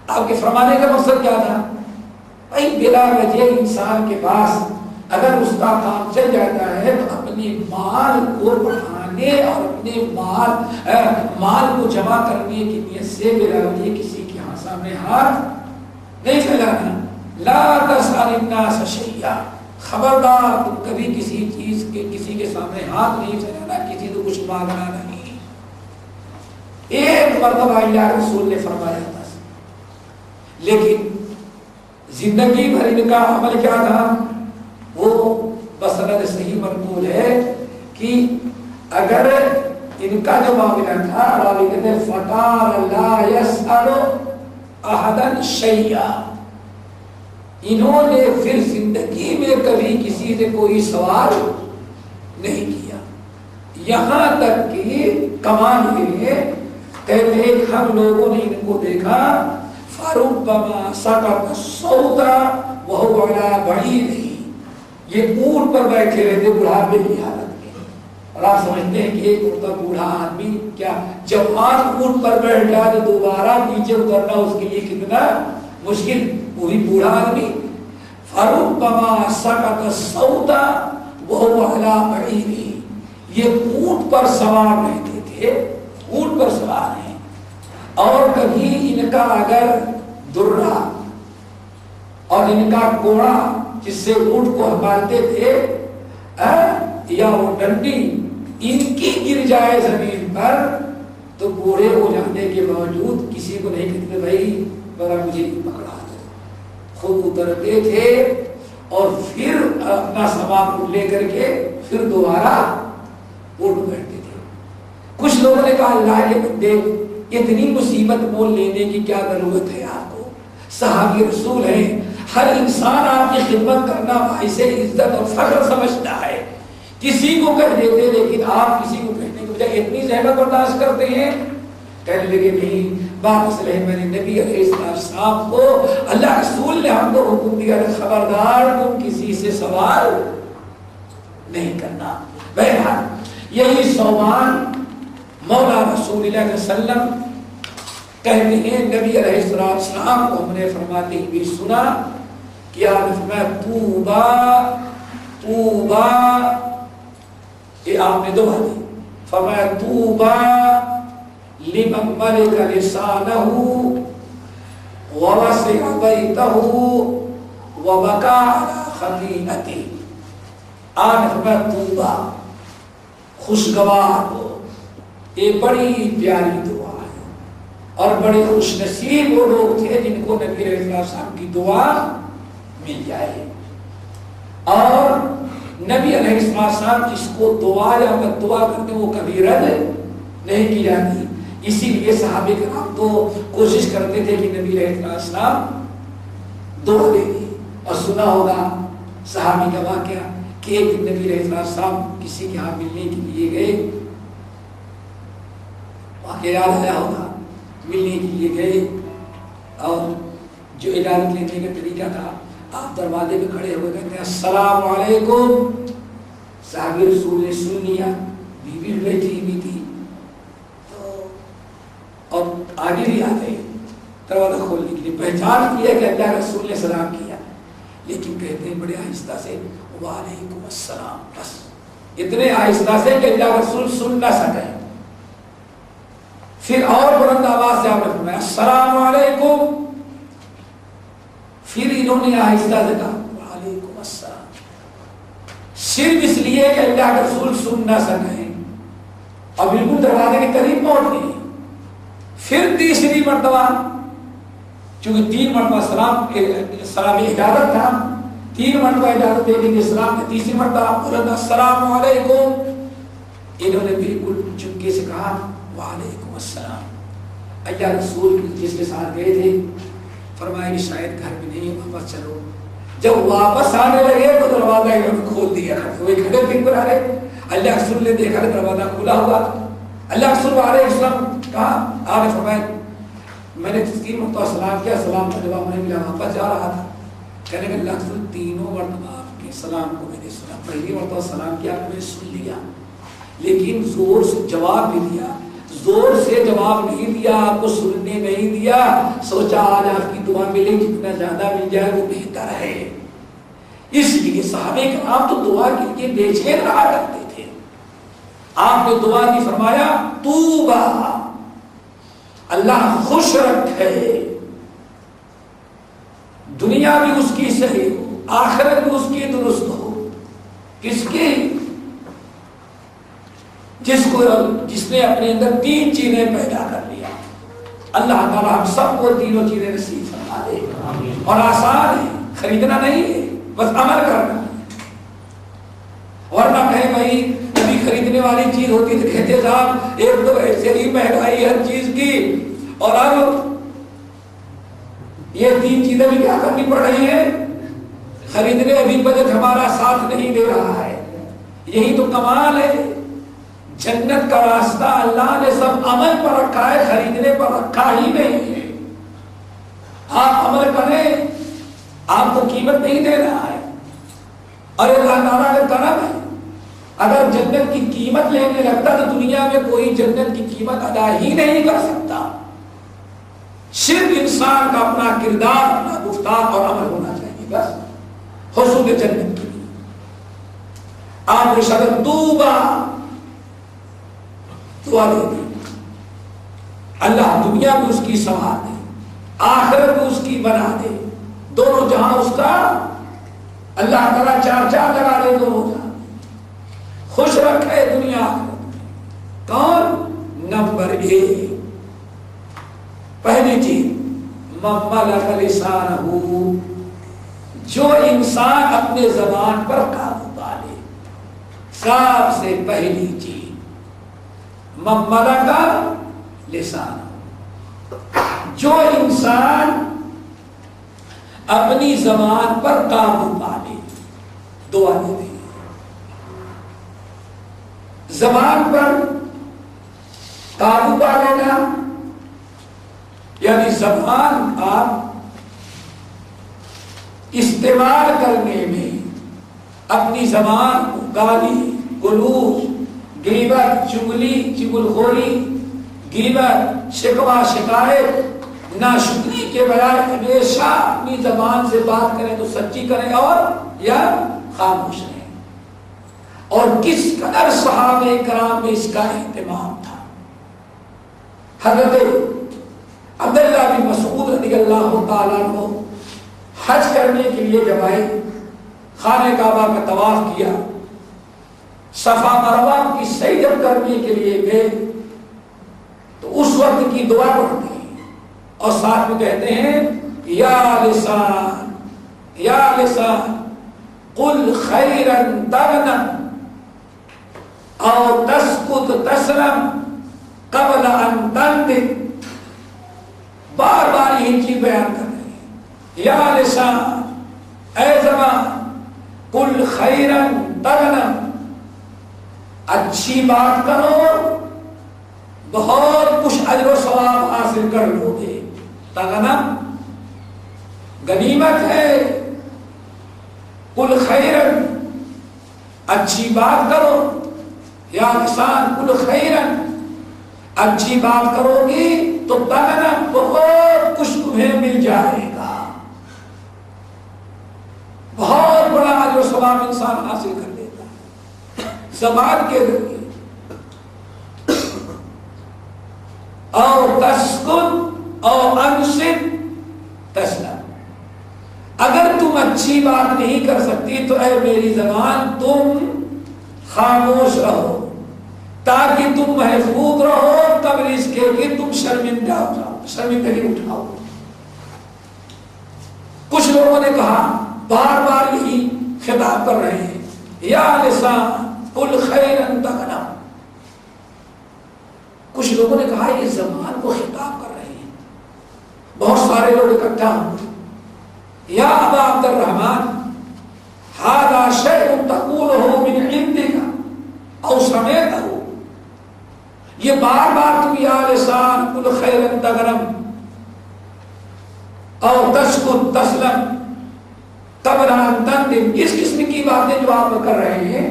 آپ کے فرمانے کا مقصد کیا تھا؟ بھائی بلا وجہ انسان کے پاس اگر اس کا کام چل جاتا ہے تو اپنے مال کو بڑھانے اور اپنے مال کو جمع کرنے کی نیت سے بلا وجہ کسی کے سامنے ہاتھ نہیں پھیلانا. لا تسأل الناس شیئا، خبردار تم کبھی کسی چیز کے کسی کے سامنے ہاتھ نہیں پھیلانا، کسی کو کچھ مانگنا نہیں. ایک مرتبہ اللہ رسول نے فرمایا تھا، لیکن زندگی بھر ان کا عمل کیا تھا؟ وہ بسند صحیح منقول ہے کہ اگر ان کا جو معاملہ تھا راوی کہتے ہیں فَقَالَ لَا يَسْأَلُ أَحَدًا شَيْئًا، انہوں نے پھر زندگی میں کبھی کسی سے کوئی سوال نہیں کیا. یہاں تک کہ کمال یہ ہے، کہتے ہیں کہ ہم لوگوں نے ان کو دیکھا فَرُبَّمَا سَقَطَ الصَّوْتَ وَهُوَ عَلَى بَعِيرِهِ، یہ اونٹ پر بیٹھے رہتے بڑھاپے کی حالت میں. اور آپ سمجھتے ہیں کہ ایک مرتبہ بوڑھا آدمی کیا جوان اونٹ پر بیٹھ جائے تو دوبارہ نیچے اترنا اس کے لیے کتنا مشکل، وہی بوڑھا آدمی. فَرُبَّمَا سَقَطَ الصَّوْتَ وَهُوَ عَلَى بَعِيرِهِ، یہ اونٹ پر سوار رہتے تھے، اونٹ پر سوار ہیں، اور کبھی ان کا اگر درہ اور ان کا کوڑا جس سے اونٹ کو ہکالتے تھے یا وہ ڈنڈی ان کی گر جائے زمین پر تو بوڑھے ہو جانے کے باوجود کسی کو نہیں کہتے بھائی بڑا مجھے پکڑا دو، خود اترتے تھے اور پھر اپنا سامان لے کر کے پھر دوبارہ اونٹ بیٹھتے تھے. کچھ لوگوں نے کہا اللہ کے بندے اتنی مصیبت مول لینے کی کیا ضرورت ہے آپ کو؟ صحابی رسول ہیں، ہر انسان آپ کی خدمت کرنا باعث عزت اور فخر سمجھتا ہے. کسی کو کہہ دیتے لیکن آپ کسی کو کہنے کے بجائے اتنی زحمت برداشت کرتے ہیں. کہنے لگے نہیں، بات اصل ہے میں نے نبی علیہ السلام کو اللہ رسول نے ہم کو حکم دیا کہ خبردار تم کسی سے سوال نہیں کرنا. بہرحال یہی صوبان مولا رسول اللہ علیہ وسلم کہتے ہیں نبی علیہ السلام کو ہم نے فرماتے ہوئے سنا کہ توبہ توبہ، یہ آپ نے دعا دی، فرمایا توبہ لمن ملک لسانہ ووسع بیتہ وبکا علی خطیئتہ. آپ نے فرمایا توبہ، خوشگوار ہو، یہ بڑی پیاری دعا ہے. اور بڑے خوش نصیب وہ لوگ تھے جن کو نبی علیہ السلام کی دعا مل جائے. اور نبی علیہ السلام جس کو دعا یا دعا کرتے وہ کبھی رد نہیں کی جاتی. اسی لیے صحابہ کرام تو کوشش کرتے تھے کہ نبی علیہ السلام دعا دے دی. اور سنا ہوگا صحابی کا واقعہ کہ ایک دن نبی علیہ السلام کسی کے ہاں ملنے کے لیے گئے، واقعہ یاد آیا ہوگا، ملنے کے لیے گئے اور جو اجازت لینے کا طریقہ تھا آپ دروازے پہ کھڑے ہوئے کہتے ہیں السلام علیکم. صحابی رسول نے سن لیا، بیوی بیٹھی ہوئی تھی تو اور آگے بھی آ گئے دروازہ کھولنے کے لیے. پہچان کیا کہ اللہ رسول نے سلام کیا، لیکن کہتے ہیں بڑے آہستہ سے وعلیکم السلام، بس اتنے آہستہ سے کہ اللہ رسول سن نہ سکے. پھر اور بلند آواز سے آپ نے فرمایا السلام علیکم. پھر انہوں نے آہستہ سے کہا وعلیکم السلام، صرف اس لیے کہ اللہ کے رسول سن نہ سکیں اور بالکل دروازے کے قریب پہنچ گئے. پھر تیسری مرتبہ، چونکہ 3 مرتبہ سلام اجازت تھا، 3 مرتبہ اجازت دے دی اسلام نے، تیسری مرتبہ بولنا السلام علیکم. انہوں نے بالکل چپکے سے کہا وعلیکم السلام. اللہ رسول جس کے ساتھ گئے تھے فرمایا کہ شاید گھر میں نہیں، واپس چلو. جب واپس آنے لگے تو دروازہ انہوں نے کھول دیا. وہ کھڑے تھے پر آ رہے، اللہ رسول نے دیکھا کہ دروازہ کھلا ہوا. اللہ رسول علیہ السلام کہا، آپ نے فرمایا میں نے 3 مرتبہ سلام کیا، سلام کا جواب نہیں ملا، واپس جا رہا تھا. کہنے کہ اللہ رسول 3 مرتبہ آپ کے سلام کو میں نے سنا. پہلی مرتبہ سلام کیا میں نے سن لیا، لیکن زور سے جواب بھی دیا، زور سے جواب نہیں دیا، آپ کو سننے نہیں دیا، سوچا آج آپ کی دعا ملے، جتنا زیادہ مل جائے وہ بہتر ہے۔ اس لیے صحابہ کرام تو دعا کے لیے بے چین رہا کرتے تھے۔ آپ نے دعا کی، فرمایا توبہ، اللہ خوش رکھے، دنیا بھی اس کی صحیح ہو، آخرت بھی اس کی درست ہو۔ کس کی؟ جس نے اپنے اندر تین چیزیں پیدا کر لیا۔ اللہ تعالیٰ ہم سب کو تینوں چیزیں نصیب فرما دے۔ اور آسان ہے، خریدنا نہیں ہے، بس عمل کرنا ہے۔ ورنہ کہیں بھائی ابھی خریدنے والی چیز ہوتی تو کہتے صاحب ایک تو ایسے ہی مہنگائی ہر چیز کی، اور اب یہ تین چیزیں بھی کیا کرنی پڑ رہی ہیں، خریدنے۔ ابھی بجٹ ہمارا ساتھ نہیں دے رہا ہے۔ یہی تو کمال ہے، جنت کا راستہ اللہ نے سب عمل پر رکھا ہے، خریدنے پر رکھا ہی نہیں ہے۔ آپ عمل کریں، آپ کو قیمت نہیں دے رہا ہے۔ اور اللہ تعالیٰ کا کرم ہے، اگر جنت کی قیمت لینے لگتا تو دنیا میں کوئی جنت کی قیمت ادا ہی نہیں کر سکتا۔ صرف انسان کا اپنا کردار، اپنا گفتار اور عمل ہونا چاہیے، بس حصول جنت کے لیے۔ آپ نے شکر توبہ دعا دے دی، اللہ دنیا میں اس کی سنوار دے، آخرت میں اس کی بنا دے، دونوں جہاں اس کا اللہ تعالیٰ چار چار لگا دے، دونوں جہاں خوش رکھے دنیا آخرت۔ کون؟ نمبر 1 پہلی چیز مملک لسانہ، جو انسان اپنے زبان پر قابو پا لے۔ سب سے پہلی چیز مملک لسانہ، جو انسان اپنی زبان پر قابو پا لے۔ دعا دے دیں، زبان پر قابو پا لینا یعنی زبان آپ استعمال کرنے میں اپنی زبان کو گالی گلوچ، غیبت، چغلخوری، غیبت، شکوہ شکایت، ناشکری کے بجائے ہمیشہ اپنی زبان سے بات کریں تو سچی کریں اور یا خاموش رہیں۔ اور کس قدر صحابہ کرام میں اس کا اہتمام تھا۔ حضرت عبداللہ بن مسعود رضی اللہ تعالیٰ عنہ حج کرنے کے لیے جب آئے، خانہ کعبہ کا طواف کیا، صفا مروہ کی سعی جب کرنے کے لیے گئے تو اس وقت کی دعا پڑھتے ہیں اور ساتھ میں کہتے ہیں یا لسان یا لسان قل خیرا تغنم او تسکت تسلم قبل ان تنطق۔ بار بار یہ چیز بیان کر رہے ہیں، یا لسان، اے زبان، قل خیرا تغنم، اچھی بات کرو، بہت کچھ اجر و ثواب حاصل کر لو گے۔ تغنم غنیمت ہے۔ قل خیرن، اچھی بات کرو، یا لسان قل خیرن، اچھی بات کرو گی تو تغنم، بہت کچھ تمہیں مل جائے گا، بہت بڑا اجر و ثواب انسان حاصل کر لیتا ہے زبان کے ذریعے۔ اور تسکت اور انصت تسلم، اگر تم اچھی بات نہیں کر سکتی تو اے میری زبان تم خاموش رہو تاکہ تم محفوظ رہو، قبل اس کے کہ تم شرمندہ ہو جاؤ، شرمندگی اٹھاؤ۔ کچھ لوگوں نے کہا، بار بار یہی خطاب کر رہے ہیں، یا لسان قل خیرا تغنم۔ کچھ لوگوں نے کہا یہ زبان کو خطاب کر رہے ہیں۔ بہت سارے لوگ اکٹھا ہوئے، یا ابا عبد الرحمن ھذا شیء تقولہ من عندک او سمعتہ، یہ بار بار تم یا لسان قل خیرا تغنم اور تسکت تسلم قبل ان تندم، اس قسم کی باتیں جو آپ کر رہے ہیں،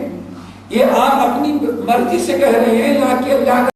یہ آپ اپنی مرضی سے کہہ رہے ہیں یا کہ اللہ